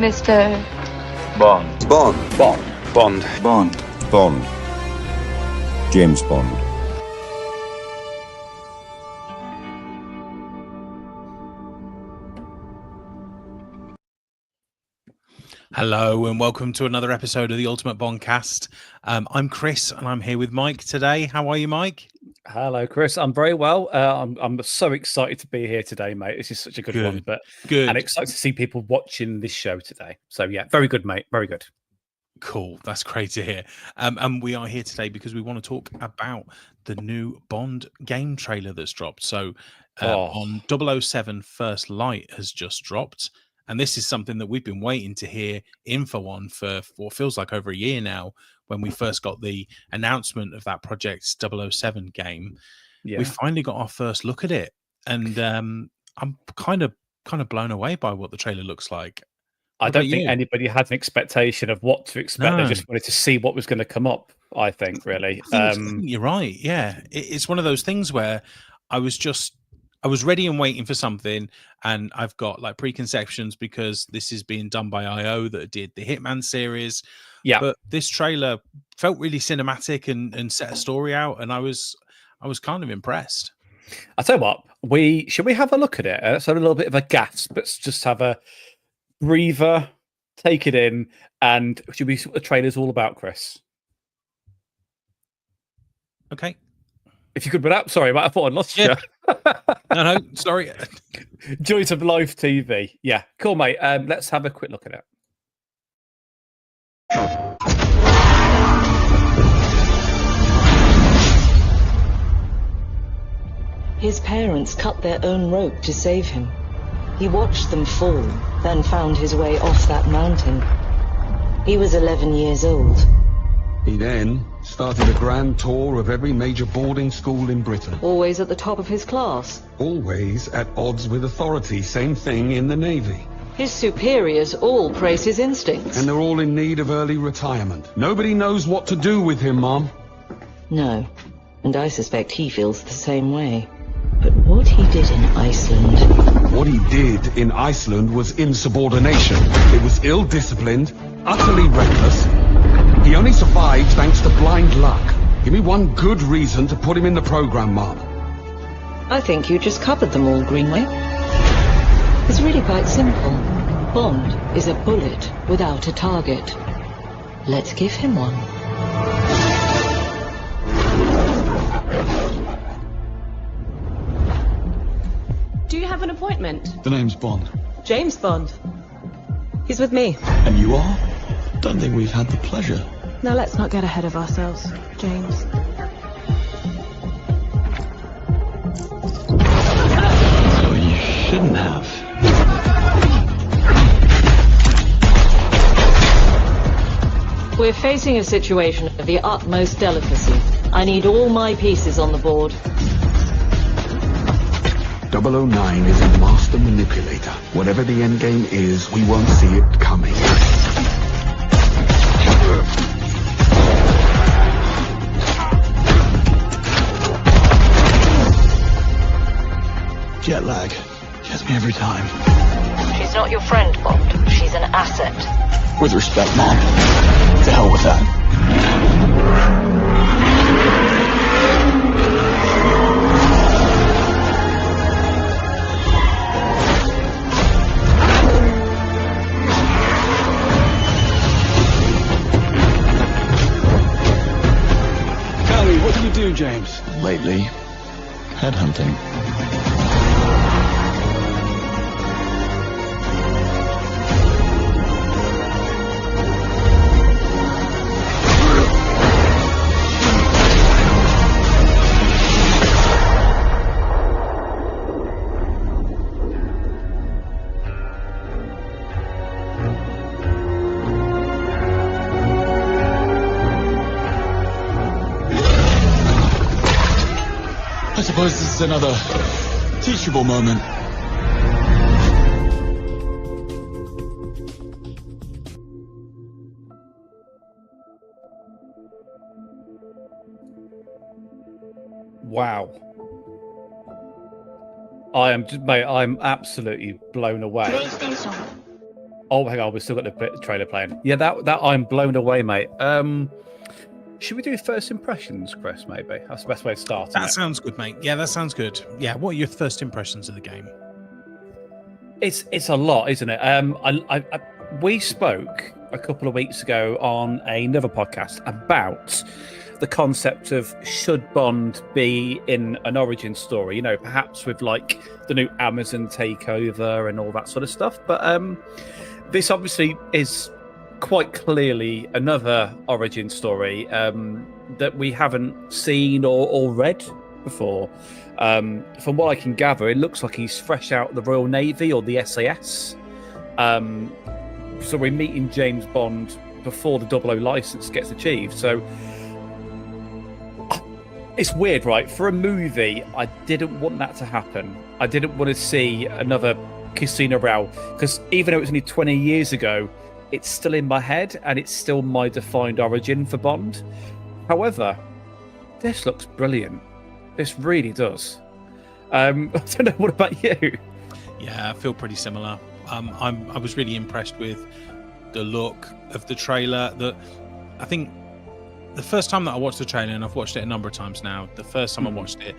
Mr. Bond. Bond. Bond. Bond. Bond. Bond. James Bond. Hello and welcome to another episode of the Ultimate Bondcast. I'm Chris and I'm here with Mike today. How are you, Mike? Hello, Chris. I'm very well. I'm so excited to be here today, mate. This is such a good one, good. And excited to see people watching this show today. So yeah, very good, mate. Very good. Cool. That's great to hear. And we are here today because we want to talk about the new Bond game trailer that's dropped. So on 007 First Light has just dropped. And this is something that we've been waiting to hear info on for what feels like over a year now, when we first got the announcement of that Project 007 game. Yeah. We finally got our first look at it. And I'm kind of blown away by what the trailer looks like. I don't think anybody had an expectation of what to expect. No. They just wanted to see what was going to come up, I think, really. I think you're right. Yeah. It's one of those things where I was ready and waiting for something, and I've got like preconceptions because this is being done by IO that did the Hitman series. Yeah. But this trailer felt really cinematic and set a story out, and I was kind of impressed. I'll tell you what, should we have a look at it? Let's have a little bit of a gasp. Let's just have a breather, take it in, and should we see what the trailer's all about, Chris? Okay. If you could put up, sorry, I thought I lost you. No, sorry. Joys of live TV. Yeah, cool, mate. Let's have a quick look at it. His parents cut their own rope to save him. He watched them fall, then found his way off that mountain. He was 11 years old. He then started a grand tour of every major boarding school in Britain. Always at the top of his class. Always at odds with authority. Same thing in the Navy. His superiors all praise his instincts. And they're all in need of early retirement. Nobody knows what to do with him, Mom. No, and I suspect he feels the same way. But what he did in Iceland... What he did in Iceland was insubordination. It was ill-disciplined, utterly reckless. He only survived thanks to blind luck. Give me one good reason to put him in the program, Mom. I think you just covered them all, Greenway. It's really quite simple. Bond is a bullet without a target. Let's give him one. Do you have an appointment? The name's Bond. James Bond. He's with me. And you are? Don't think we've had the pleasure. Now let's not get ahead of ourselves, James. So you shouldn't have. We're facing a situation of the utmost delicacy. I need all my pieces on the board. 009 is a master manipulator. Whatever the endgame is, we won't see it coming. Jet lag. Gets me every time. She's not your friend, Bond. She's an asset. With respect, Mom. To hell with that. Callie, what do you do, James? Lately, headhunting. I suppose this is another teachable moment. Wow. I'm absolutely blown away. Oh, hang on, we've still got the trailer playing. Yeah, that I'm blown away, mate. Should we do first impressions, Chris? Maybe that's the best way to start. That sounds good, mate. Yeah, that sounds good. Yeah, what are your first impressions of the game? It's a lot, isn't it? We spoke a couple of weeks ago on another podcast about the concept of should Bond be in an origin story, you know, perhaps with like the new Amazon takeover and all that sort of stuff. But this obviously is quite clearly another origin story that we haven't seen or read before. From what I can gather, it looks like he's fresh out of the Royal Navy or the SAS. So we're meeting James Bond before the 00 license gets achieved. So it's weird, right? For a movie, I didn't want that to happen. I didn't want to see another Casino Royale, because even though it was only 20 years ago, it's still in my head and it's still my defined origin for Bond. However, this looks brilliant. This really does. I don't know. What about you? Yeah, I feel pretty similar. I was really impressed with the look of the trailer. I think the first time that I watched the trailer, and I've watched it a number of times now, the first time I watched it,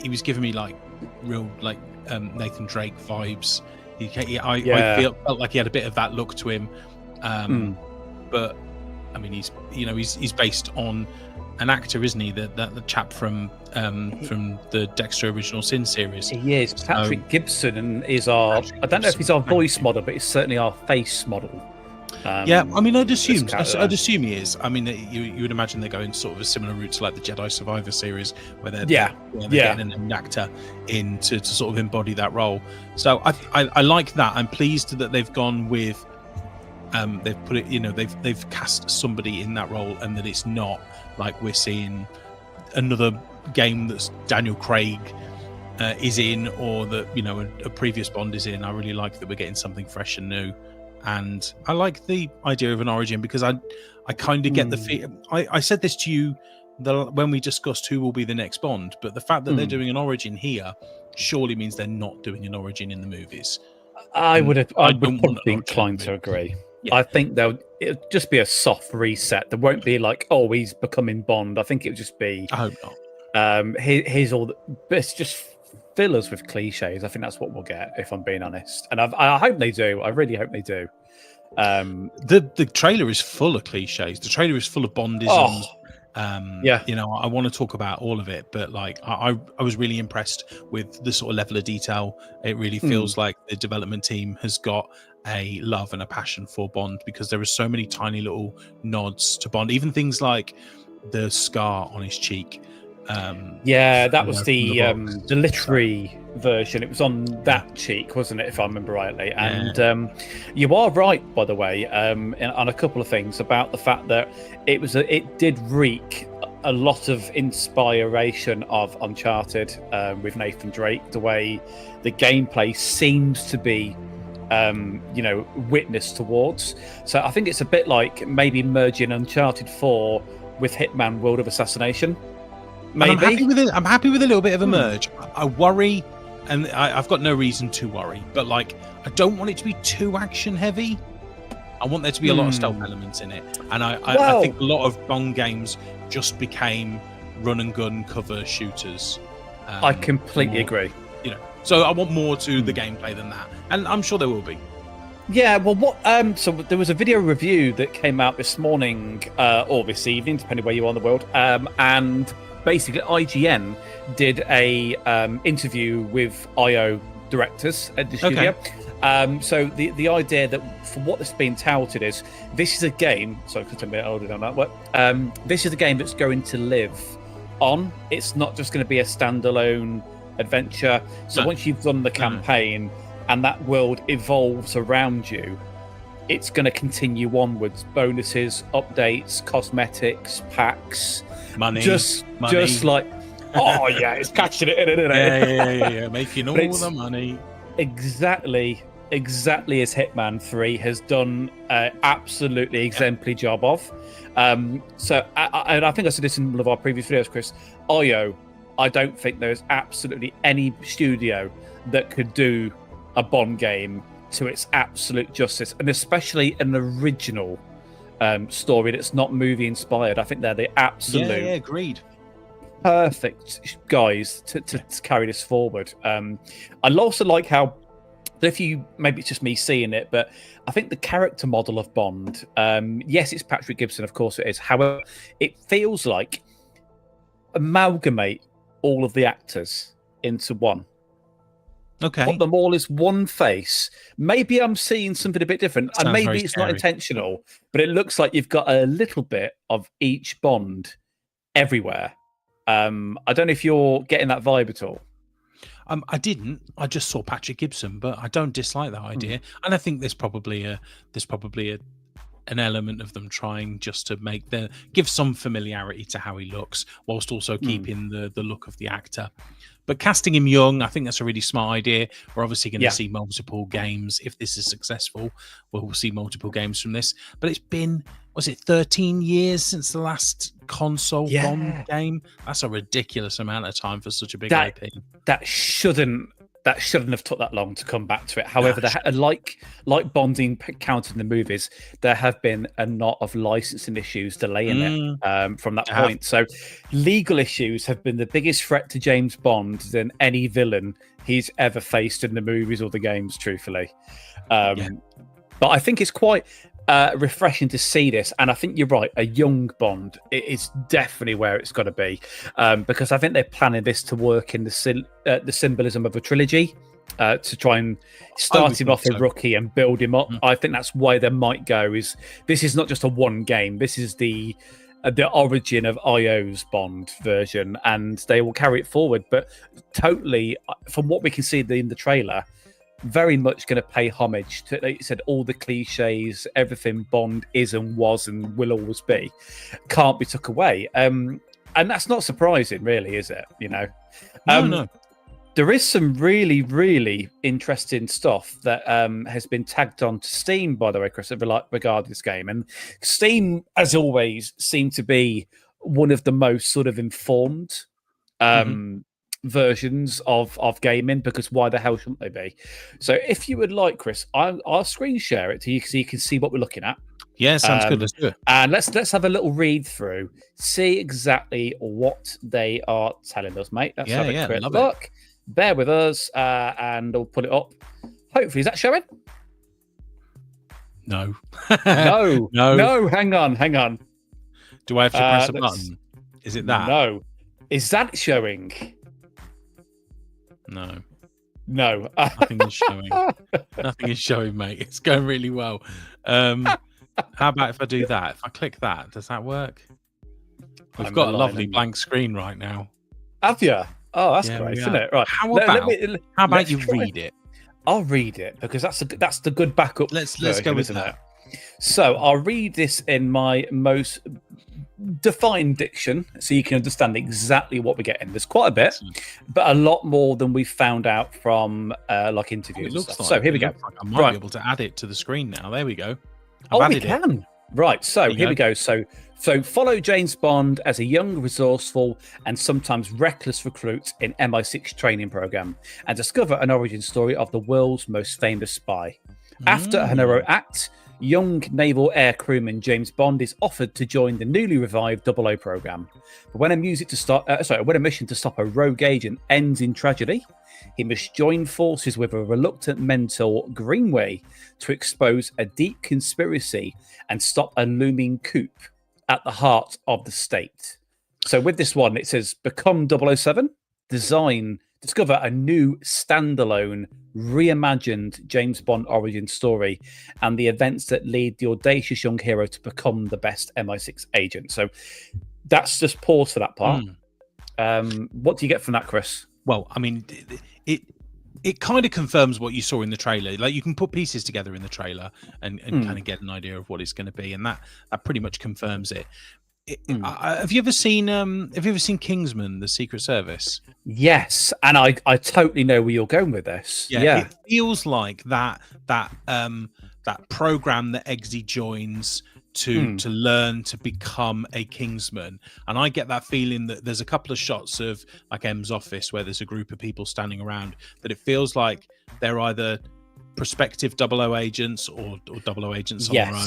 he was giving me like real like Nathan Drake vibes. I felt like he had a bit of that look to him. But I mean, he's based on an actor, isn't he? The chap from the Dexter Original Sin series. He is. Patrick Gibson and is I don't know if he's our voice model, but he's certainly our face model. Yeah, I mean, I'd assume he is. I mean, you would imagine they're going sort of a similar route to like the Jedi Survivor series, where they're getting an actor in to sort of embody that role. So I like that. I'm pleased that they've gone with they've put it, they've cast somebody in that role, and that it's not like we're seeing another game that's Daniel Craig is in, or that a previous Bond is in. I really like that we're getting something fresh and new. And I like the idea of an origin, because I kind of get the feel. I said this to you when we discussed who will be the next Bond, but the fact that they're doing an origin here surely means they're not doing an origin in the movies. I would probably be inclined to agree. Yeah. I think it'll just be a soft reset. There won't be like, oh, he's becoming Bond. I think it would just be. I hope not. Here's all. It's just fillers with cliches. I think that's what we'll get, if I'm being honest. And I hope they do. I really hope they do. The trailer is full of cliches. The trailer is full of Bondisms. I want to talk about all of it, but like I was really impressed with the sort of level of detail. It really feels like the development team has got a love and a passion for Bond, because there are so many tiny little nods to Bond, even things like the scar on his cheek. That was the literary version. It was on that cheek, wasn't it, if I remember rightly? And you are right, by the way, on a couple of things about the fact that it did reek a lot of inspiration of Uncharted with Nathan Drake. The way the gameplay seems to be witness towards. So I think it's a bit like maybe merging Uncharted 4 with Hitman World of Assassination. Maybe. I'm happy with a little bit of a merge. I worry, and I've got no reason to worry, but like I don't want it to be too action heavy. I want there to be a lot of stealth elements in it, and I think a lot of Bond games just became run and gun cover shooters. I completely agree. So I want more to the gameplay than that, and I'm sure there will be. Yeah, well, so there was a video review that came out this morning or this evening, depending where you are in the world, and basically IGN did a interview with IO directors at the studio. So the idea that for what this has been touted is, this is a game, sorry, because I'm a bit older than that, but this is a game that's going to live on. It's not just going to be a standalone adventure. So once you've done the campaign and that world evolves around you, it's going to continue onwards. Bonuses, updates, cosmetics, packs, money. Just like, oh yeah, it's catching it in it. Yeah. Making all the money. Exactly as Hitman 3 has done absolutely exemplary job of. So I think I said this in one of our previous videos, Chris. I don't think there's absolutely any studio that could do a Bond game to its absolute justice, and especially an original story that's not movie inspired. I think they're the absolute agreed. perfect guys to carry this forward. I also like how, if you, maybe it's just me seeing it, but I think the character model of Bond, yes, it's Patrick Gibson, of course it is. However, it feels like amalgamate all of the actors into one. Okay. Put them all as one face. Maybe I'm seeing something a bit different, and maybe it's not intentional, but it looks like you've got a little bit of each Bond everywhere. I don't know if you're getting that vibe at all. I didn't. I just saw Patrick Gibson, but I don't dislike that idea. And I think there's probably an element of them trying just to give some familiarity to how he looks, whilst also keeping the look of the actor. But casting him young, I think that's a really smart idea. We're obviously going to see multiple games. If this is successful, we'll see multiple games from this. But it's been, 13 years since the last console Bond game? That's a ridiculous amount of time for such a big IP. That shouldn't have took that long to come back to it. However, like Bonding counted in the movies, there have been a lot of licensing issues delaying it from that point. So legal issues have been the biggest threat to James Bond than any villain he's ever faced in the movies or the games, truthfully. But I think it's quite refreshing to see this, and I think you're right. A young Bond is definitely where it's got to be, because I think they're planning this to work in the symbolism of a trilogy, to try and start him off a rookie and build him up. I think that's why they might go. This is not just a one game. This is the origin of IO's Bond version, and they will carry it forward. But totally, from what we can see in the trailer, very much going to pay homage to, like you said, all the cliches, everything Bond is and was and will always be, can't be took away. And that's not surprising, really, is it? No. There is some really, really interesting stuff that has been tagged on to Steam, by the way, Chris, regarding this game. And Steam, as always, seem to be one of the most sort of informed versions of gaming, because why the hell shouldn't they be? So if you would like, Chris, I'll screen share it to you so you can see what we're looking at. Yeah, sounds good. Let's do it. And let's have a little read through, see exactly what they are telling us, mate. Let's have a quick look. Bear with us, and I'll put it up. Hopefully, is that showing? No. No. Hang on. Do I have to press a button? Is it that? No. Is that showing? No. Nothing is showing. Nothing is showing, mate. It's going really well. How about if I do that? If I click that, does that work? We've got a lovely blank screen right now. Have you? Oh, that's great, isn't it? Right. How about you read it? I'll read it, because that's the good backup. Let's go with that. So I'll read this in my most defined diction, so you can understand exactly what we're getting. There's quite a bit, but a lot more than we've found out from like interviews. So here we go. I might be able to add it to the screen now. There we go. We can. Right. So here we go. So follow James Bond as a young, resourceful, and sometimes reckless recruit in MI6 training program, and discover an origin story of the world's most famous spy. After an heroic act, young naval air crewman James Bond is offered to join the newly revived 00 program. But when a mission to stop a rogue agent ends in tragedy, he must join forces with a reluctant mentor, Greenway, to expose a deep conspiracy and stop a looming coup at the heart of the state. So with this one, it says, become 007, discover a new standalone, reimagined James Bond origin story and the events that lead the audacious young hero to become the best MI6 agent. So that's just pause for that part. What do you get from that, Chris? Well, I mean, it kind of confirms what you saw in the trailer. Like, you can put pieces together in the trailer and kind of get an idea of what it's going to be, and that pretty much confirms it. Have you ever seen Kingsman: The Secret Service? Yes, and I totally know where you're going with this. Yeah. It feels like that program that Eggsy joins to learn to become a Kingsman. And I get that feeling that there's a couple of shots of like M's office where there's a group of people standing around, that it feels like they're either prospective 00 agents or 00 agents on their own.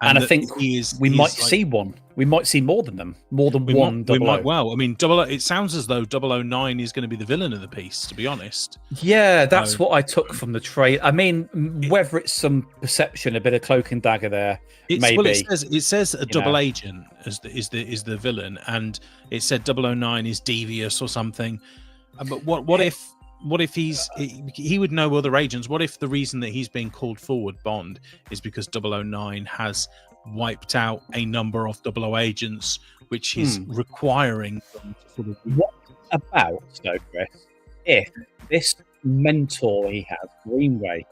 And I think we might see one. We might see more than them. More than one 00. We might well. I mean, 00, it sounds as though 009 is going to be the villain of the piece, to be honest. Yeah, that's what I took from the trade. I mean, whether it's some perception, a bit of cloak and dagger there, maybe. Well, it says a double agent is the villain, and it said 009 is devious or something. But what if he would know other agents? What if the reason that he's being called forward, Bond, is because 009 has wiped out a number of 00 agents, which is requiring them to sort of... What about, though, Chris, if this mentor he has, Greenway,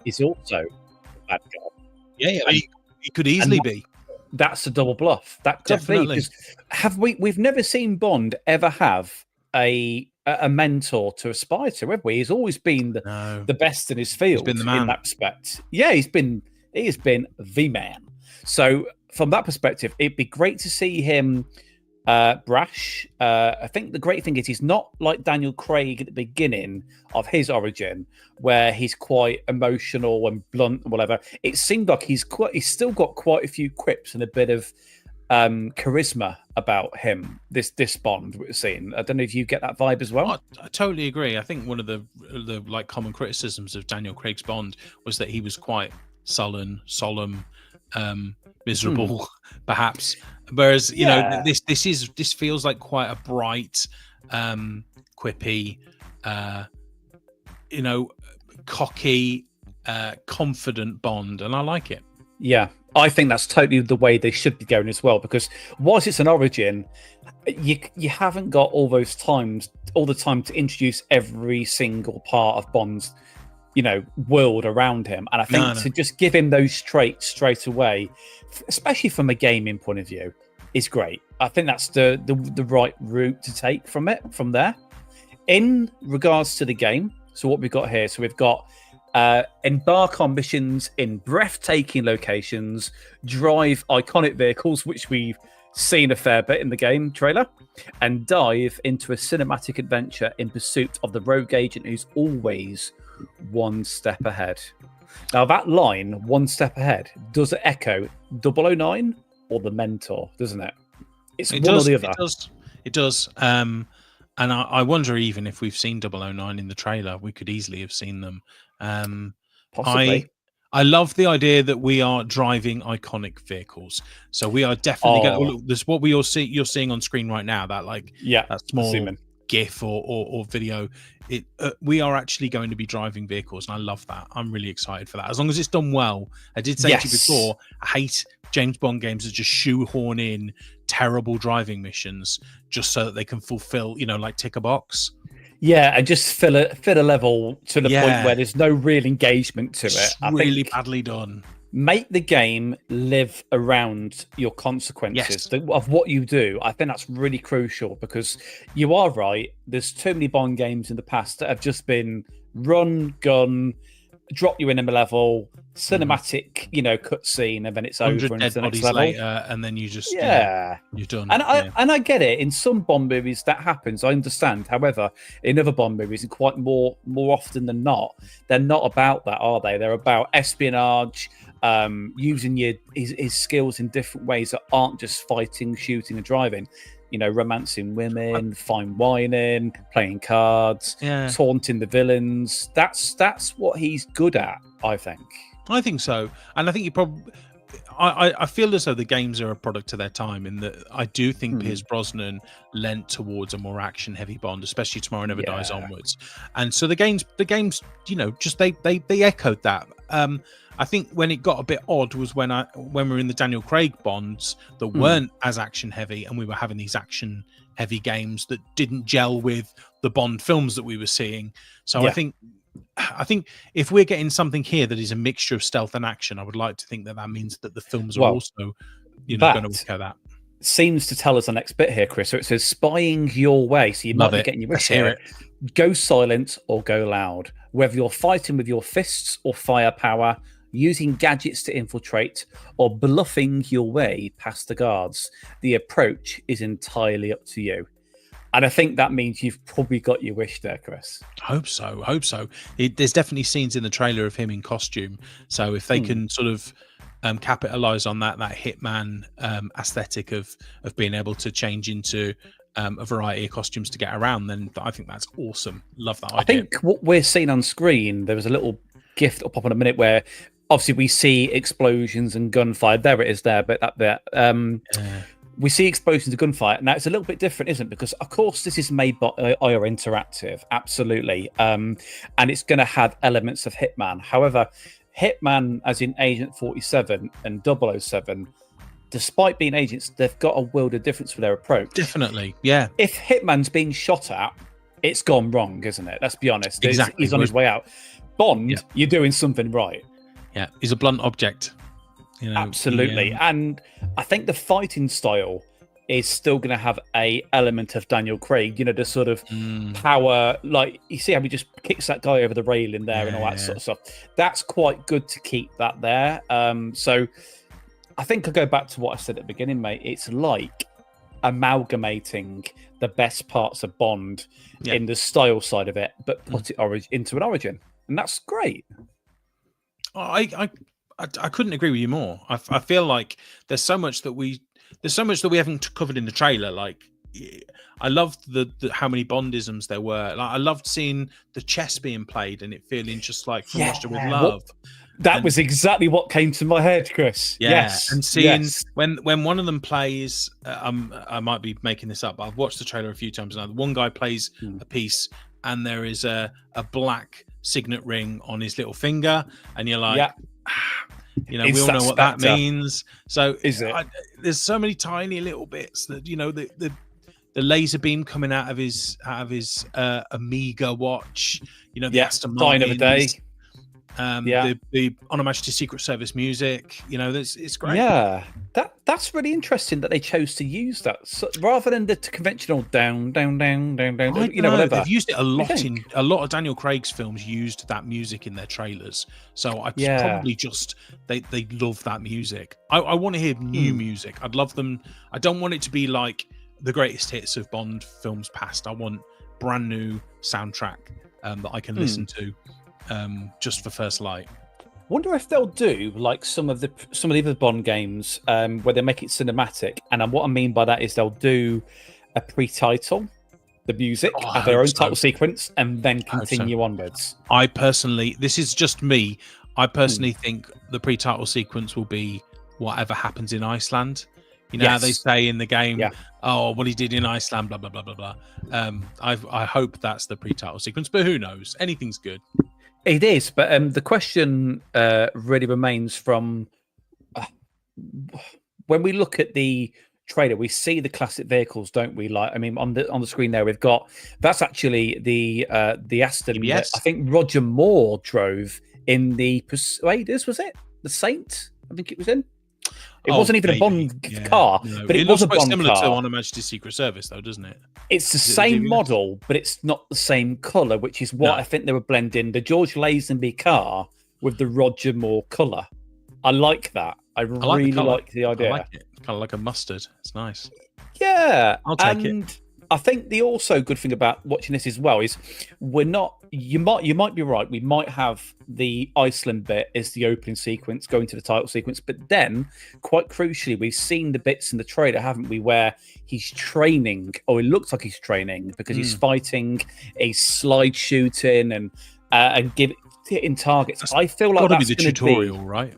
is also a bad guy? Yeah, he could easily be. That's a double bluff. That could be. Because we've never seen Bond ever have a mentor to aspire to, have we? He's always been the best in his field. He's been the man in that respect. Yeah, he has been the man. So from that perspective, it'd be great to see him brash. I think the great thing is he's not like Daniel Craig at the beginning of his origin, where he's quite emotional and blunt and whatever. It seemed like he's still got quite a few quips and a bit of charisma about him. This Bond we're seeing. I don't know if you get that vibe as well. I totally agree. I think one of the like common criticisms of Daniel Craig's Bond was that he was quite sullen, solemn, miserable, perhaps. Whereas you know this feels like quite a bright, quippy, cocky, confident Bond, and I like it. Yeah, I think that's totally the way they should be going as well. Because whilst it's an origin, you haven't got all the time to introduce every single part of Bond's, world around him. And I think to just give him those traits straight away, especially from a gaming point of view, is great. I think that's the right route to take from there. In regards to the game, so what we've got here, so we've got embark on missions in breathtaking locations, drive iconic vehicles, which we've seen a fair bit in the game trailer, and dive into a cinematic adventure in pursuit of the rogue agent who's always one step ahead. Now, that line, one step ahead, does it echo 009 or the Mentor, doesn't it? It's one or the other. It does. And I wonder even if we've seen 009 in the trailer. We could easily have seen them. Possibly. I love the idea that we are driving iconic vehicles. So we are definitely going. There's what you're seeing on screen right now. That small GIF or video. We are actually going to be driving vehicles, and I love that. I'm really excited for that. As long as it's done well. I did say to you before, I hate James Bond games that just shoehorn in terrible driving missions just so that they can fulfill, like tick a box. Yeah, and just fill a level to the point where there's no real engagement to it. Really badly done. Make the game live around your consequences of what you do. I think that's really crucial, because you are right. There's too many Bond games in the past that have just been run, gun, drop you in a level, cinematic, cutscene, and then it's over and it's the next level. Later, and then you just you're done. And I get it. In some Bond movies that happens. I understand. However, in other Bond movies, and quite more often than not, they're not about that, are they? They're about espionage, using his skills in different ways that aren't just fighting, shooting, and driving. Romancing women, fine wining, playing cards, taunting the villains. That's what he's good at, I think. I think so. And I think you probably... I feel as though the games are a product of their time, in that I do think Pierce Brosnan lent towards a more action-heavy Bond, especially Tomorrow Never Dies onwards. And so the games, just they echoed that. I think when it got a bit odd was when we were in the Daniel Craig Bonds that weren't as action heavy, and we were having these action heavy games that didn't gel with the Bond films that we were seeing. So I think if we're getting something here that is a mixture of stealth and action, I would like to think that means that the films are also, going to echo that. Seems to tell us the next bit here, Chris. So it says spying your way. So you might be getting your wish here. Go silent or go loud. Whether you're fighting with your fists or firepower, using gadgets to infiltrate, or bluffing your way past the guards, the approach is entirely up to you. And I think that means you've probably got your wish there, Chris. Hope so. There's definitely scenes in the trailer of him in costume. So if they can sort of capitalize on that Hitman aesthetic of being able to change into a variety of costumes to get around, then I think that's awesome. Love that idea. I think what we're seeing on screen, there was a little gift up on a minute where obviously we see explosions and gunfire. There it is there, but that bit. We see explosions and gunfire. Now, it's a little bit different, isn't it? Because, of course, this is made by IOI Interactive, absolutely. And it's going to have elements of Hitman. However, Hitman, as in Agent 47 and 007, despite being agents, they've got a world of difference with their approach. Definitely, yeah. If Hitman's being shot at, it's gone wrong, isn't it? Let's be honest. Exactly. He's on his way out. Bond, you're doing something right. Yeah, he's a blunt object. You know, absolutely. And I think the fighting style is still going to have a element of Daniel Craig, the sort of power, like you see how he just kicks that guy over the railing there and all that sort of stuff. That's quite good to keep that there. So I think I'll go back to what I said at the beginning, mate. It's like amalgamating the best parts of Bond in the style side of it, but put it into an origin. And that's great. I couldn't agree with you more. I feel like there's so much that we haven't covered in the trailer. Like, I loved the how many Bondisms there were. Like, I loved seeing the chess being played and it feeling just like From Russia with Love. That was exactly what came to my head, Chris. Yeah, yes, and seeing when one of them plays, I might be making this up, but I've watched the trailer a few times now. One guy plays a piece, and there is a black signet ring on his little finger, and you're like, we all know what that means. So is it? There's so many tiny little bits that the laser beam coming out of his Amiga watch, the Aston Martin of the day. The On Her Majesty's Secret Service music, it's great. Yeah, that's really interesting that they chose to use that rather than the conventional down, down, down, down, down. Whatever. They've used it a lot in a lot of Daniel Craig's films. Used that music in their trailers, so I probably just they love that music. I want to hear new music. I'd love them. I don't want it to be like the greatest hits of Bond films past. I want brand new soundtrack that I can listen to. Just for First Light. Wonder if they'll do like some of the other Bond games where they make it cinematic, and what I mean by that is they'll do a pre-title, the music, have their own title sequence, and then continue onwards. I personally, this is just me. I personally think the pre-title sequence will be whatever happens in Iceland. How they say in the game, what he did in Iceland, blah blah blah blah blah. I hope that's the pre-title sequence, but who knows? Anything's good. It is, but the question really remains from when we look at the trailer, we see the classic vehicles, don't we? Like, I mean, on the screen there, we've got that's actually the Aston. That I think Roger Moore drove in the Persuaders. Was it the Saint? I think it was in. It wasn't even a Bond car, but it was a Bond similar car. to On Her Majesty's Secret Service, though, doesn't it? It's the same model, but it's not the same colour, which is what I think they were blending the George Lazenby car with the Roger Moore colour. I like that. I really like the idea. I like it. It's kind of like a mustard. It's nice. Yeah, I'll take it. I think the also good thing about watching this as well is we're not. You might be right. We might have the Iceland bit as the opening sequence, going to the title sequence, but then, quite crucially, we've seen the bits in the trailer, haven't we, where he's training, or it looks like he's training because he's fighting, he's slide shooting, and hitting targets. I feel like that's got to be the tutorial, right?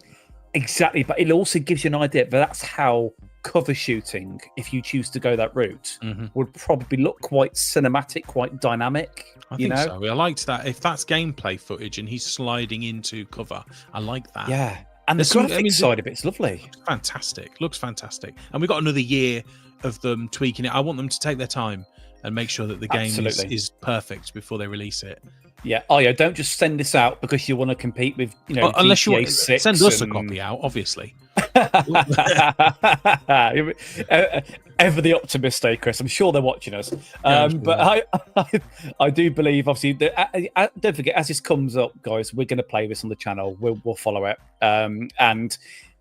Exactly, but it also gives you an idea. But that's how cover shooting, if you choose to go that route, would probably look quite cinematic, quite dynamic. I think so. I liked that. If that's gameplay footage and he's sliding into cover, I like that. Yeah, and the graphics side of it's lovely. Fantastic. Looks fantastic. And we've got another year of them tweaking it. I want them to take their time and make sure that the game is perfect before they release it. Yeah. Don't just send this out because you want to compete with, unless you want to 6 send us a copy out, obviously. Ever the optimist, Chris. I'm sure they're watching us. But I do believe, obviously, don't forget, as this comes up, guys, we're going to play this on the channel. We'll follow it. And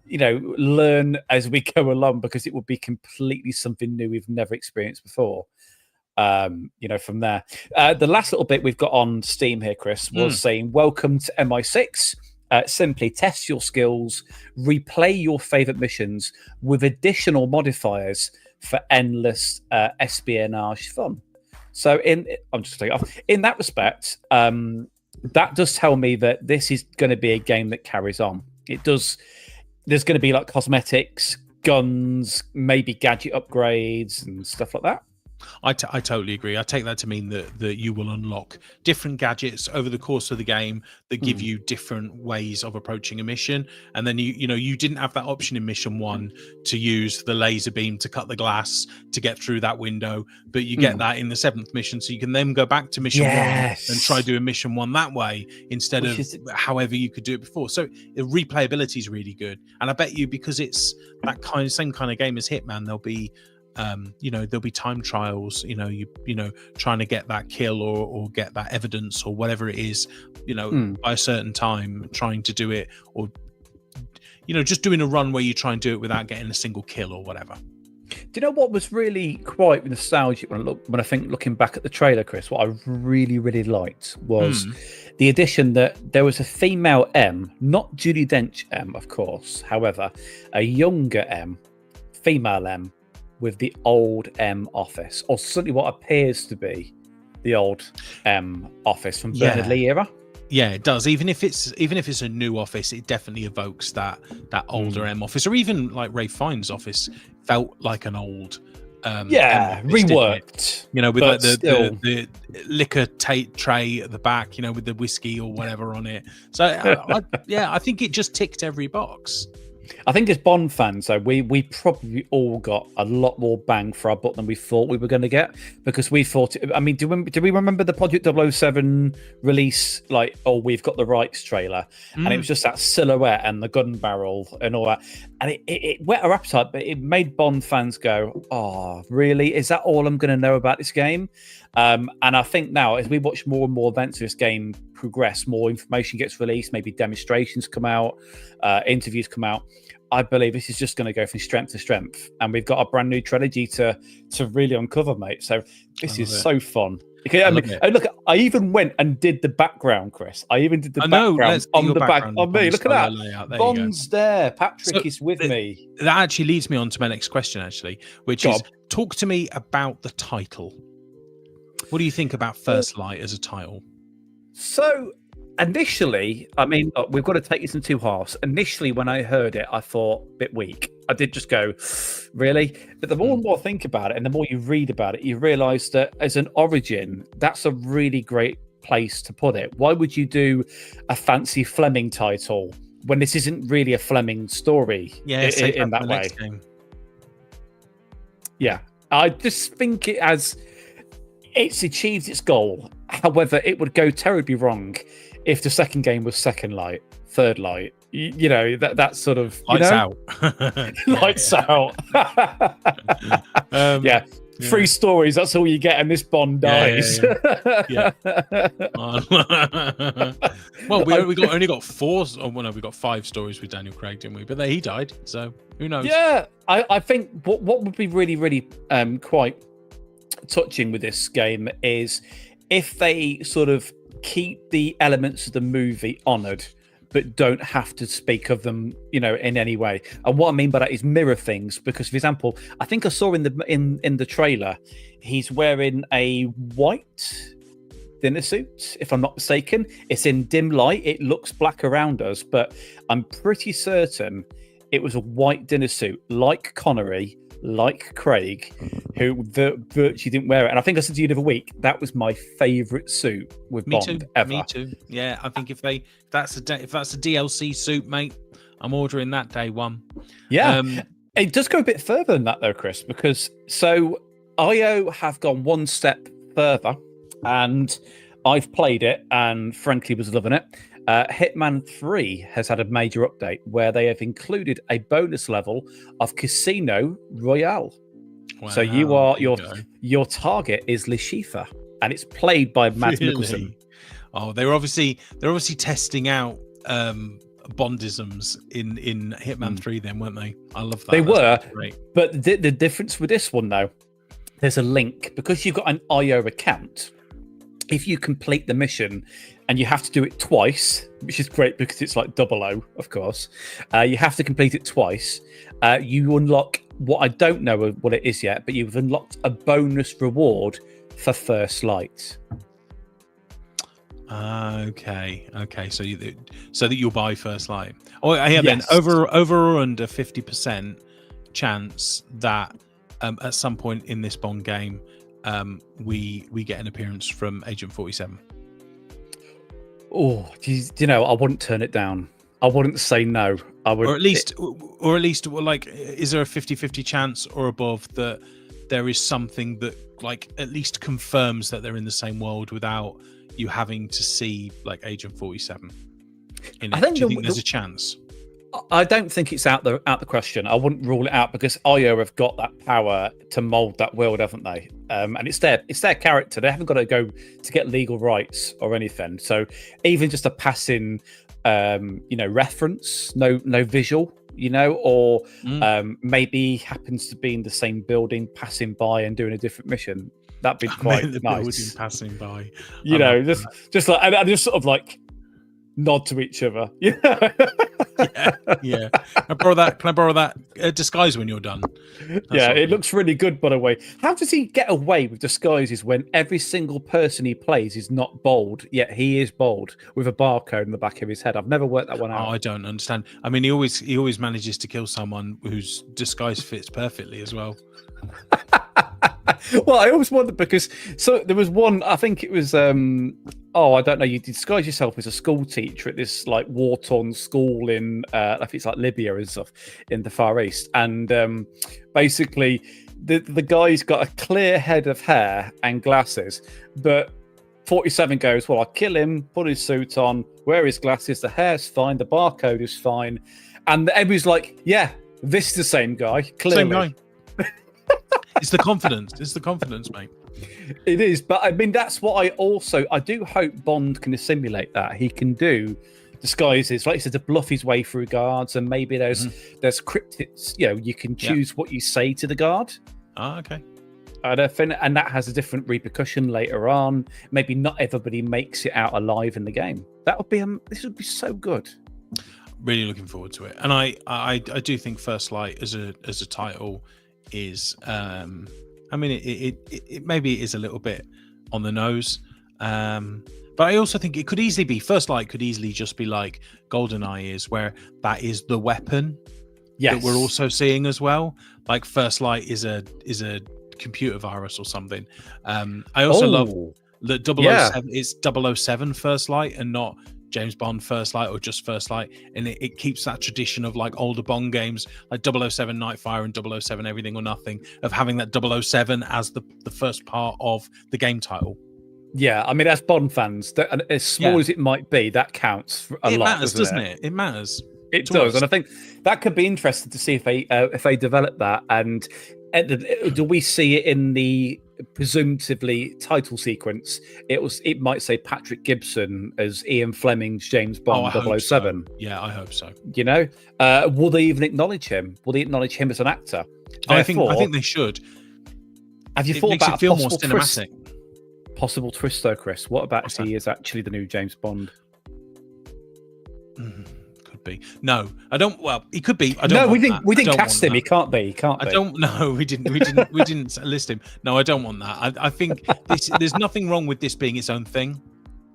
learn as we go along, because it will be completely something new we've never experienced before. from there. The last little bit we've got on Steam here, Chris, was saying, welcome to MI6. Simply test your skills, replay your favorite missions with additional modifiers for endless espionage fun. So I'm just taking off. In that respect, that does tell me that this is going to be a game that carries on. It does. There's going to be like cosmetics, guns, maybe gadget upgrades and stuff like that. I totally agree. I take that to mean that you will unlock different gadgets over the course of the game that give you different ways of approaching a mission. And then you didn't have that option in mission 1 to use the laser beam to cut the glass to get through that window, but you get that in the 7th mission, so you can then go back to mission 1 and try doing mission 1 that way instead of however you could do it before. So the replayability is really good, and I bet you, because it's that same kind of game as Hitman, there'll be time trials, trying to get that kill or get that evidence or whatever it is, by a certain time, trying to do it, or just doing a run where you try and do it without getting a single kill or whatever. Do you know what was really quite nostalgic when I think looking back at the trailer, Chris? What I really, really liked was the addition that there was a female M, not Judi Dench M, of course. However, a younger M, female M, with the old M office, or certainly what appears to be the old M office from Bernard Lee era. Yeah, it does. Even if it's a new office, it definitely evokes that older M office, or even like Ray Fiennes' office felt like an old M office, reworked. With like the liquor tray at the back, with the whiskey or whatever on it. So I think it just ticked every box. I think as Bond fans, though, we probably all got a lot more bang for our buck than we thought we were going to get, because we thought. I mean, do we remember the Project 007 release, We've Got the Rights trailer, and it was just that silhouette and the gun barrel and all that, and it whet our appetite, but it made Bond fans go, "Oh, really? Is that all I'm going to know about this game?" And I think now, as we watch more and more events of this game progress, more information gets released, maybe demonstrations come out, interviews come out, I believe this is just going to go from strength to strength, and we've got a brand new trilogy to really uncover, mate. So this is so fun. I even went and did the background, Chris. I even did the background on the back on me. Look at that. Bond's there. Patrick is with me. That actually leads me on to my next question, which is, talk to me about the title. What do you think about First Light as a title? So initially, I mean, look, we've got to take this in two halves. Initially, when I heard it, I thought a bit weak. I did just go, really? But the more and more I think about it, and the more you read about it, you realise that as an origin, that's a really great place to put it. Why would you do a fancy Fleming title when this isn't really a Fleming story in that way? Yeah, I just think it's achieved its goal. However, it would go terribly wrong if the second game was Second Light, Third Light. That sort of lights out. Lights out. Three stories. That's all you get, and this Bond dies. Yeah. Well, we only got 4. We got 5 stories with Daniel Craig, didn't we? But he died, so who knows? Yeah, I think what would be really, really quite touching with this game is if they sort of keep the elements of the movie honoured, but don't have to speak of them, in any way. And what I mean by that is mirror things. Because, for example, I think I saw in the trailer, he's wearing a white dinner suit, if I'm not mistaken. It's in dim light. It looks black around us, but I'm pretty certain it was a white dinner suit, like Connery, like Craig, who virtually didn't wear it. And I think I said to you the other week, that was my favourite suit with Bond ever. Me too. Yeah, I think if that's a DLC suit, mate, I'm ordering that day one. Yeah. It does go a bit further than that, though, Chris, because IO have gone one step further, and I've played it and frankly was loving it. Hitman 3 has had a major update where they have included a bonus level of Casino Royale. Wow, so your target is Le Chiffre, and it's played by Mads Mikkelsen. Oh, they're obviously testing out Bondisms in Hitman 3 then, weren't they? I love that. They were, great. But the difference with this one, though, there's a link because you've got an IO account. If you complete the mission, and you have to do it twice, which is great because it's like 00, of course. You have to complete it twice. You unlock what I don't know what it is yet, but you've unlocked a bonus reward for first light. Okay. So that you'll buy first light. Oh yeah. Yes. Then over or under 50% chance that at some point in this Bond game, we get an appearance from Agent 47. Oh, you know, I wouldn't turn it down. I wouldn't say no. I would, or at least, like, is there a 50-50 chance or above that there is something that, like, at least confirms that they're in the same world without you having to see, like, Agent 47 in it? I think Do you think there's a chance? I don't think it's out the question. I wouldn't rule it out because IO have got that power to mold that world, haven't they? And it's their character. They haven't got to go to get legal rights or anything. So even just a passing, reference, no visual, or maybe happens to be in the same building, passing by and doing a different mission. That'd be quite the nice. Building passing by, just like and just sort of like nod to each other. Yeah. Can I borrow that disguise when you're done? It looks really good, by the way. How does he get away with disguises when every single person he plays is not bold, yet he is bold with a barcode in the back of his head? I've never worked that one out. Oh, I don't understand. I mean, he always manages to kill someone whose disguise fits perfectly as well. Well, I always wondered because there was one, I think it was I don't know, you disguise yourself as a school teacher at this like war-torn school in I think it's like Libya and stuff in the Far East, and basically the guy's got a clear head of hair and glasses, but 47 goes, well, I'll kill him, put his suit on, wear his glasses, the hair's fine, the barcode is fine, and everybody's like, yeah, this is the same guy, clearly. Same guy. It's the confidence, mate. It is, but I mean, that's what I do hope Bond can simulate that. He can do disguises, like you said, to bluff his way through guards, and maybe there's cryptids, you can choose what you say to the guard. Oh, okay. And that has a different repercussion later on. Maybe not everybody makes it out alive in the game. This would be so good. Really looking forward to it. And I do think First Light as a title is it maybe is a little bit on the nose, but I also think it could easily be First Light could easily just be like GoldenEye is, where that is the weapon that we're also seeing as well. Like First Light is a computer virus or something. I also love that 007 is 007 First Light and not James Bond First Light or just First Light, and it keeps that tradition of like older Bond games like 007 Nightfire and 007 Everything or Nothing, of having that 007 as the first part of the game title. Yeah, I mean, as Bond fans, as small as it might be, that counts a lot. It matters, doesn't it? It matters. It does, and I think that could be interesting to see if they develop that. And do we see it in the presumptively title sequence? It might say Patrick Gibson as Ian Fleming's James Bond 007. So. Yeah, I hope so. Will they even acknowledge him? Will they acknowledge him as an actor? I think they should. Have you thought about it feel more cinematic? Possible twist though, Chris. What about if he is actually the new James Bond? Could be. No, I don't. Well, he could be. We didn't cast him. He can't be. I don't know. We didn't list him. No, I don't want that. I think there's nothing wrong with this being its own thing.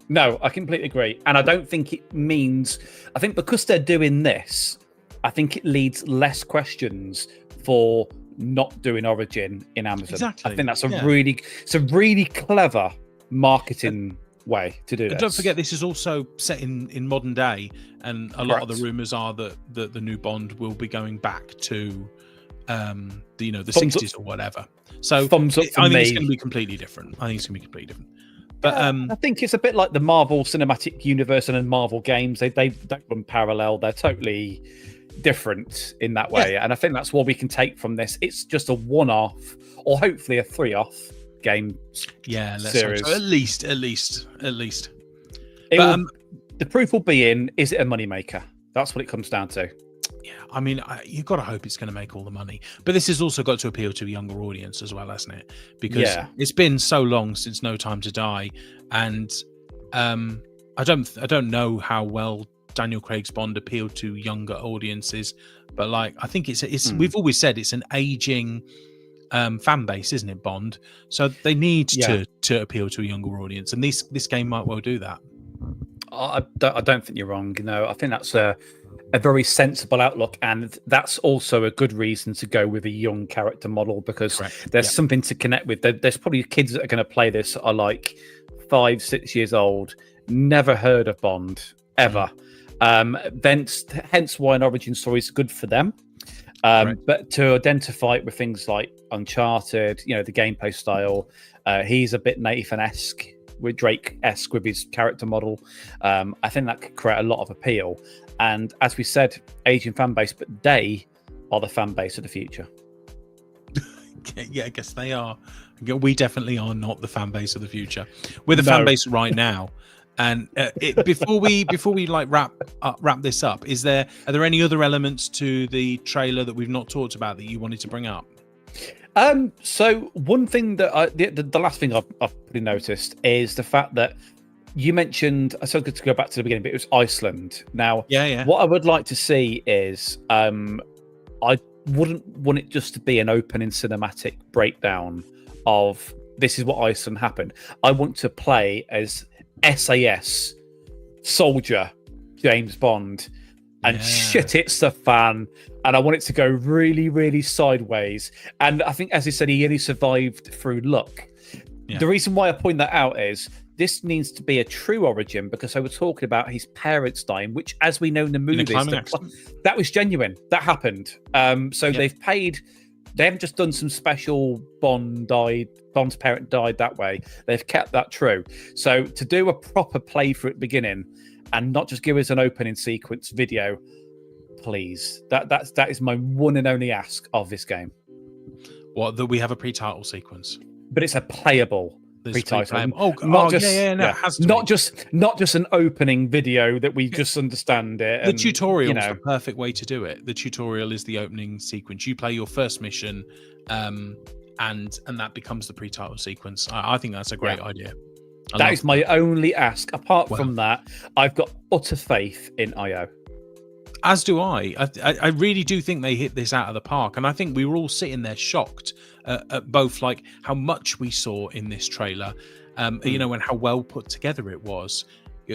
No, I completely agree, and I don't think it means. I think because they're doing this, I think it leads less questions for not doing Origin in Amazon. Exactly. I think that's a really clever marketing way to do this. Don't forget, this is also set in modern day, and a lot of the rumors are that the new Bond will be going back to the 60s or whatever. So thumbs up for I think me. it's going to be completely different. But I think it's a bit like the Marvel Cinematic Universe and Marvel games. They don't run parallel. They're totally different in that way, and I think that's what we can take from this. It's just a one-off, or hopefully a three-off game. Yeah, let's series. At least. The proof will be in: is it a moneymaker? That's what it comes down to. Yeah, I mean, you've got to hope it's going to make all the money. But this has also got to appeal to a younger audience as well, hasn't it? Because it's been so long since No Time to Die, and I don't know how well Daniel Craig's Bond appealed to younger audiences, but like I think it's we've always said it's an aging fan base, isn't it, Bond? So they need to appeal to a younger audience, and this game might well do that. I don't think you're wrong. I think that's a very sensible outlook, and that's also a good reason to go with a young character model, because there's something to connect with. There's probably kids that are going to play this that are like 5-6 years old, never heard of Bond ever. Hence why an origin story is good for them. But to identify it with things like Uncharted, the gameplay style, he's a bit Nathan-esque, with Drake-esque with his character model. I think that could create a lot of appeal. And as we said, Asian fan base, but they are the fan base of the future. Yeah, I guess they are. We definitely are not the fan base of the future. We're the fan base right now. And before we like wrap this up, are there any other elements to the trailer that we've not talked about that you wanted to bring up? So one thing that the last thing I've probably noticed is the fact that you mentioned, so good to go back to the beginning, but it was Iceland. Now, what I would like to see is, I wouldn't want it just to be an opening cinematic breakdown of this is what Iceland happened. I want to play as SAS soldier James Bond, and shit, it's the fan, and I want it to go really, really sideways. And I think, as he said, he only survived through luck. The reason why I point that out is this needs to be a true origin, because they were talking about his parents dying, which, as we know in the movies, that was genuine. That happened. They've paid. They haven't just done some special Bond's parent died that way. They've kept that true. So to do a proper playthrough at the beginning and not just give us an opening sequence video, please. That is my one and only ask of this game. What, that we have a pre-title sequence? But it's a playable pre-title. Not just an opening video that we just understand it. The tutorial is the perfect way to do it. The tutorial is the opening sequence. You play your first mission, and that becomes the pre-title sequence. I think that's a great idea. That is my only ask. Apart from that, I've got utter faith in IO. As do I. I really do think they hit this out of the park, and I think we were all sitting there shocked at both like how much we saw in this trailer, and how well put together it was.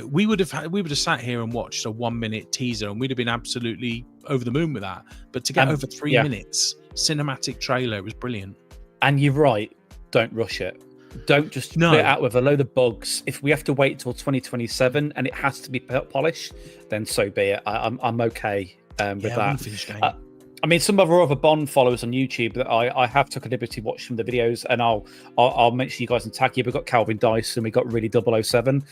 We would have sat here and watched a 1-minute teaser, and we'd have been absolutely over the moon with that. But to get over 3 minutes cinematic trailer, it was brilliant. And you're right. Don't rush it. Don't just put it out with a load of bugs. If we have to wait till 2027 and it has to be polished, then so be it. I'm okay with that. I mean, some of our other Bond followers on YouTube that I have took a liberty watching the videos, and I'll mention you guys and tag you. We've got Calvin Dyson, we got Really 007.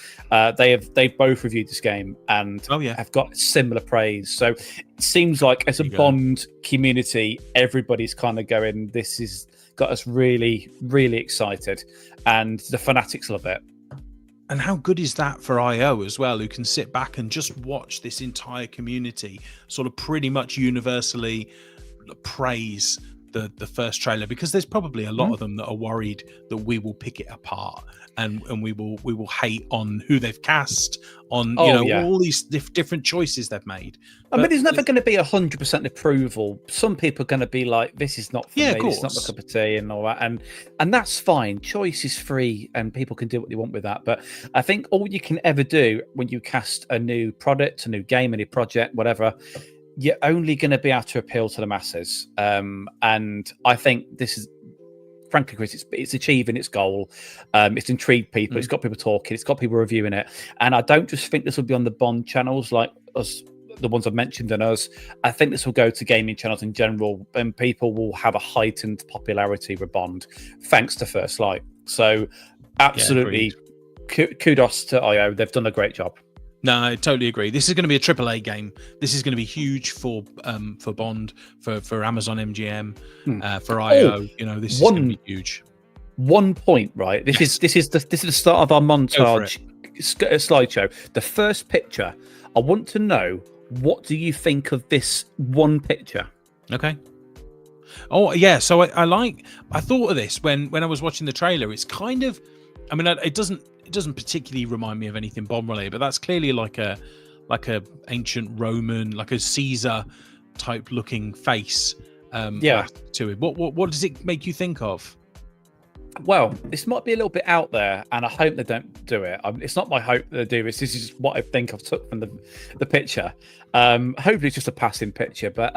They've both reviewed this game and have got similar praise. So it seems like as a Bond community, everybody's kind of going, this is got us really, really excited, and the fanatics love it. And how good is that for IO as well, who can sit back and just watch this entire community sort of pretty much universally praise the first trailer, because there's probably a lot of them that are worried that we will pick it apart and we will hate on who they've cast, on all these different choices they've made. I mean, there's never going to be 100% approval. Some people are going to be like, this is not for me, it's not my cup of tea and all that, and that's fine. Choice is free and people can do what they want with that. But I think all you can ever do when you cast a new product, a new game, a new project, whatever, you're only going to be able to appeal to the masses. And I think this is, frankly, Chris, it's achieving its goal. It's intrigued people. It's got people talking. It's got people reviewing it. And I don't just think this will be on the Bond channels like us, the ones I've mentioned, and us. I think this will go to gaming channels in general, and people will have a heightened popularity with Bond thanks to First Light. So absolutely, kudos to IO. They've done a great job. No, I totally agree. This is going to be a AAA game. This is going to be huge for Bond, for Amazon MGM, for IO. This is going to be huge. 1 point, right? This is the start of our montage slideshow. The first picture. I want to know What do you think of this one picture? Okay. Oh yeah, so I thought of this when I was watching the trailer. It's kind of, I mean, it doesn't particularly remind me of anything Bond related, but that's clearly like a ancient Roman, like a Caesar type looking face. To it. What does it make you think of? Well, this might be a little bit out there, and I hope they don't do it. It's not my hope that they do this. This is what I think I've took from the picture. Hopefully, it's just a passing picture. But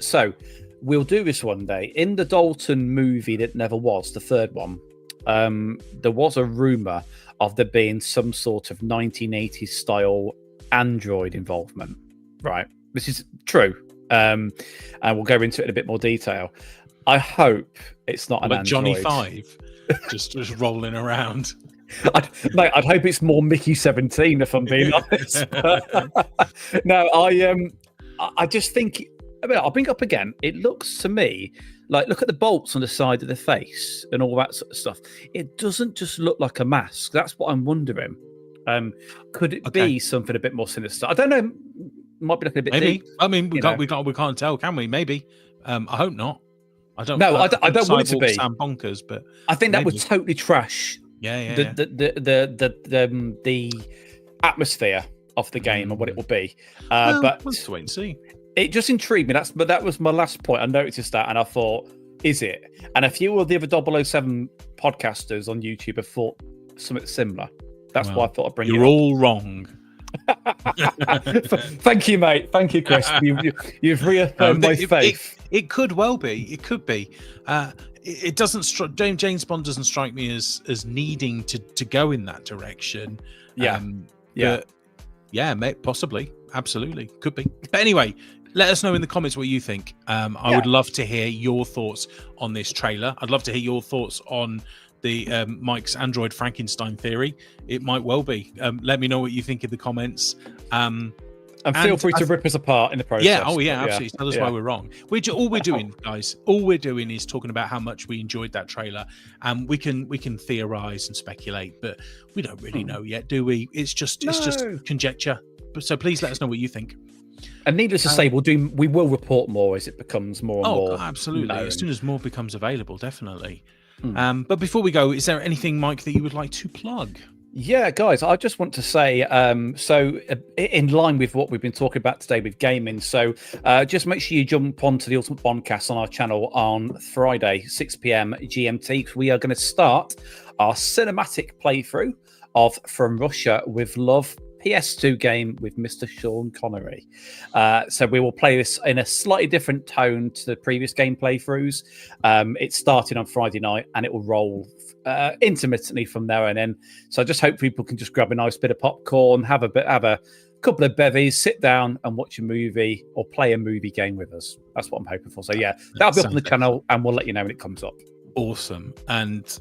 so we'll do this one day. In the Dalton movie that never was, the third one, there was a rumor of there being some sort of 1980s style android involvement. Right, this is true. And we'll go into it in a bit more detail. I hope it's not an android. Johnny Five, just rolling around. I'd hope it's more Mickey 17, if I'm being honest. No, I just think. I mean, I'll bring it up again. It looks to me like, look at the bolts on the side of the face and all that sort of stuff. It doesn't just look like a mask. That's what I'm wondering. Could it be something a bit more sinister? I don't know. Might be looking a bit maybe. deep. I mean, we can't tell, can we? Maybe. I hope not. I don't. No, I don't want it to be. Sound bonkers, but I think that would totally trash. The atmosphere of the game and what it will be. But let's wait and see. It just intrigued me. That was my last point. I noticed that, and I thought, is it? And a few of the other 007 podcasters on YouTube have thought something similar. That's why I thought I'd bring it up. You're all wrong. Thank you, mate. Thank you, Chris. You've reaffirmed my faith. It could well be. It could be. It doesn't. James Bond doesn't strike me as needing to go in that direction. But mate, possibly, absolutely, could be. But anyway, let us know in the comments what you think. I would love to hear your thoughts on this trailer. I'd love to hear your thoughts on the Mike's Android Frankenstein theory. It might well be. Let me know what you think in the comments. And feel free to rip us apart in the process. Yeah, absolutely. Tell us why we're wrong. All we're doing, guys, is talking about how much we enjoyed that trailer. And we can theorize and speculate, but we don't really know yet, do we? It's just conjecture. So please let us know what you think. And needless to say, we will report more as it becomes more and more. Oh, absolutely. Known. As soon as more becomes available, definitely. But before we go, is there anything, Mike, that you would like to plug? Yeah, guys, I just want to say, in line with what we've been talking about today with gaming, so just make sure you jump onto the Ultimate Bondcast on our channel on Friday, 6 p.m. GMT, because we are going to start our cinematic playthrough of From Russia with Love PS2 game with Mr. Sean Connery. So we will play this in a slightly different tone to the previous game playthroughs. It's starting on Friday night and it will roll intermittently from there and in. So I just hope people can just grab a nice bit of popcorn, have a couple of bevies, sit down and watch a movie or play a movie game with us. That's what I'm hoping for. So yeah, that'll be up on the channel and we'll let you know when it comes up. Awesome. And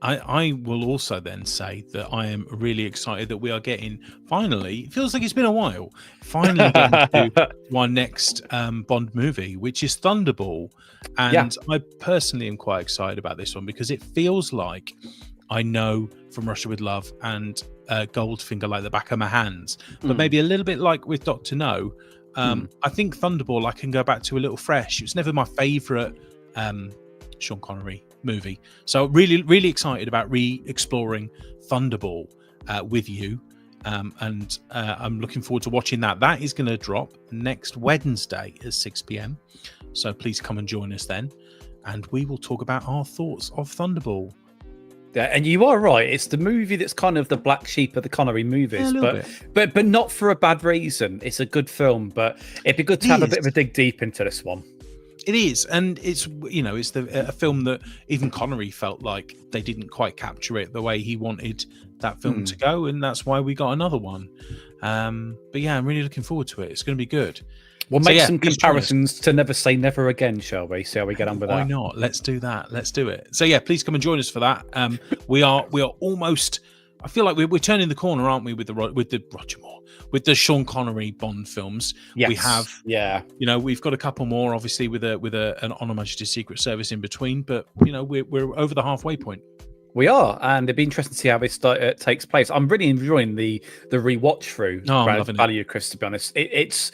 I will also then say that I am really excited that we are getting, finally, it feels like it's been a while, finally getting to our next Bond movie, which is Thunderball. And I personally am quite excited about this one because it feels like I know From Russia with Love and Goldfinger like the back of my hands. But maybe a little bit like with Dr. No, I think Thunderball I can go back to a little fresh. It's never my favourite Sean Connery movie, so really excited about re-exploring Thunderball with you, and I'm looking forward to watching that is going to drop next Wednesday at 6 p.m. so please come and join us then and we will talk about our thoughts of Thunderball. Yeah, and you are right, it's the movie that's kind of the black sheep of the Connery movies, but not for a bad reason. It's a good film, but it'd be good to have a bit of a dig deep into this one. It is, and it's a film that even Connery felt like they didn't quite capture it the way he wanted that film to go, and that's why we got another one. But yeah, I'm really looking forward to it. It's going to be good. We'll make some comparisons to Never Say Never Again, shall we? See how we get on with that. Why not? Let's do that. Let's do it. So yeah, please come and join us for that. We are almost. I feel like we're turning the corner, aren't we, with the Roger Moore, with the Sean Connery Bond films? Yes. We have, we've got a couple more, obviously, with an On Her Majesty's Secret Service in between, but we're over the halfway point. We are, and it'd be interesting to see how this takes place. I'm really enjoying the rewatch through Value, Chris. To be honest, it's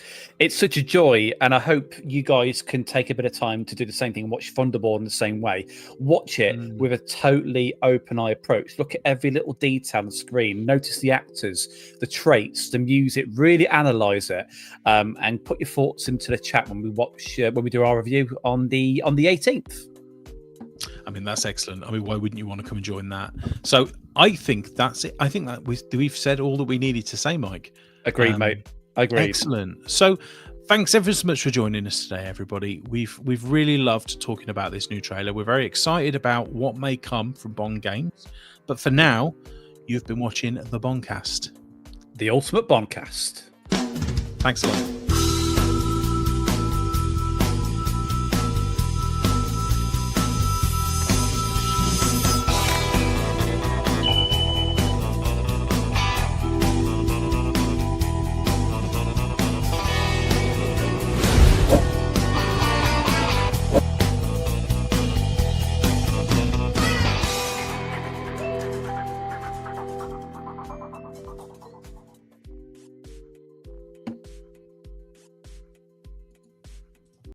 such a joy, and I hope you guys can take a bit of time to do the same thing and watch Thunderball in the same way. Watch it with a totally open eye approach. Look at every little detail on the screen. Notice the actors, the traits, the music. Really analyze it, and put your thoughts into the chat when we do our review on the 18th. I mean, that's excellent. I mean, why wouldn't you want to come and join that? So I think that's it. I think that we've said all that we needed to say, Mike. Agreed, mate. Agreed. Excellent. So thanks ever so much for joining us today, everybody. We've really loved talking about this new trailer. We're very excited about what may come from Bond games. But for now, you've been watching the Bondcast. The ultimate Bondcast. Thanks a lot.